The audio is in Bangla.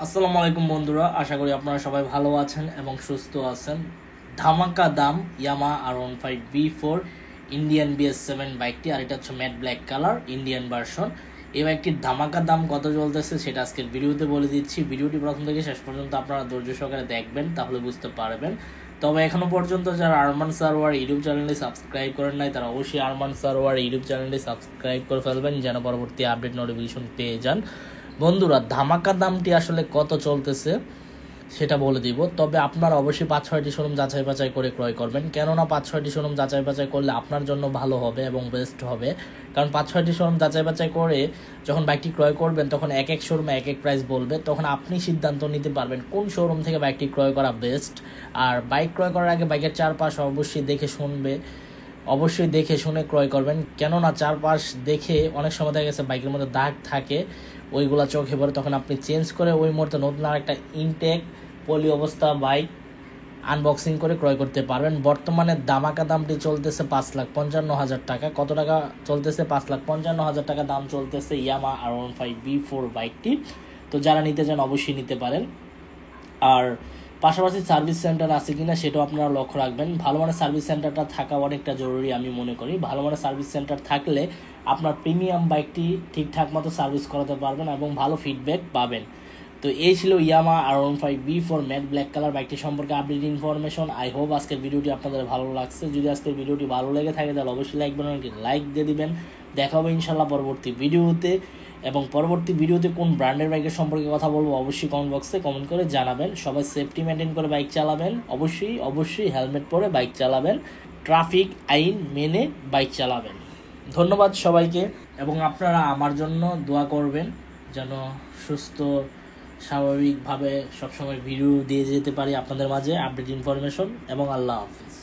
আসসালামু আলাইকুম বন্ধুরা, আশা করি আপনারা সবাই ভালো আছেন এবং সুস্থ আছেন। ধামাকা দাম ইয়ামা R15B4 ইন্ডিয়ান BS7 বাইকটি, আর এটা হচ্ছে matte black colour Indian version. এই বাইকটির ধামাকা দাম কত চলতেছে সেটা আজকের ভিডিওতে বলে দিচ্ছি। ভিডিওটি প্রথম থেকে শেষ পর্যন্ত আপনারা ধৈর্য সহকারে দেখবেন, তাহলে বুঝতে পারবেন। তবে এখনো পর্যন্ত যারা আরমান সারোয়ার ইউটিউব চ্যানেলটি সাবস্ক্রাইব করেন নাই, তারা অবশ্যই আরমান সারোয়ার ইউটিউব চ্যানেলটি সাবস্ক্রাইব করে ফেলবেন, যেন পরবর্তী আপডেট নোটিফিকেশন পেয়ে যান। বন্ধুরা, ধামাকা দামটি আসলে কত চলতেছে সেটা বলে দিব। তবে আপনারা অবশ্যই 5-6টি শোরুম যাচাই বাছাই করে ক্রয় করবেন, কেননা 5-6টি শোরুম যাচাই বাছাই করলে আপনার জন্য ভালো হবে এবং বেস্ট হবে। কারণ 5-6টি শোরুম যাচাই বাছাই করে যখন বাইকটি ক্রয় করবেন, তখন এক এক শোরুমে এক এক প্রাইস বলবে, তখন আপনি সিদ্ধান্ত নিতে পারবেন কোন শোরুম থেকে বাইকটি ক্রয় করা বেস্ট। আর বাইক ক্রয় করার আগে বাইকের চারপাশ অবশ্যই দেখে শুনে ক্রয় করবেন, কেননা চারপাশ দেখে অনেক সময় দেখা গেছে বাইকের মধ্যে দাগ থাকে, ওইগুলা চোখে পড়ে, তখন আপনি চেঞ্জ করে ওই মুহূর্তে নতুন আর একটা ইনটেক পলি অবস্থা বাইক আনবক্সিং করে ক্রয় করতে পারবেন। বর্তমানে ধামাকা দামটি চলতেছে 5,55,000 টাকা। কত টাকা চলতেছে? 5,55,000 টাকা দাম চলতেছে ইয়ামা R15B4 বাইকটি। তো যারা নিতে চান অবশ্যই নিতে পারেন। আর পাশাপাশি সার্ভিস সেন্টার আছে কিনা সেটাও আপনারা লক্ষ্য রাখবেন। ভালো মানের সার্ভিস সেন্টারটা থাকা অনেকটা জরুরি আমি মনে করি। ভালো মানের সার্ভিস সেন্টার থাকলে আপনার প্রিমিয়াম বাইকটি ঠিকঠাক মতো সার্ভিস করাতে পারবেন এবং ভালো ফিডব্যাক পাবেন। তো এই ছিল ইয়ামা R15B4 ম্যাট ব্ল্যাক কালার বাইকটি সম্পর্কে আপডেট ইনফরমেশন। আই হোপ আজকের ভিডিওটি আপনাদের ভালো লাগছে। যদি আজকের ভিডিওটি ভালো লেগে থাকে তাহলে অবশ্যই লাইক দিয়ে দিবেন। দেখা হবে ইনশাল্লাহ পরবর্তী ভিডিওতে। এবং পরবর্তী ভিডিওতে কোন ব্র্যান্ডের বাইকের সম্পর্কে কথা বলবো অবশ্যই কমেন্ট বক্সে কমেন্ট করে জানাবেন। সবাই সেফটি মেনটেন করে বাইক চালাবেন, অবশ্যই হেলমেট পরে বাইক চালাবেন, ট্রাফিক আইন মেনে বাইক চালাবেন। ধন্যবাদ সবাইকে, এবং আপনারা আমার জন্য দোয়া করবেন যেন সুস্থ স্বাভাবিকভাবে সবসময় ভিডিও দিয়ে যেতে পারি আপনাদের মাঝে আপডেট ইনফরমেশন। এবং আল্লাহ হাফিজ।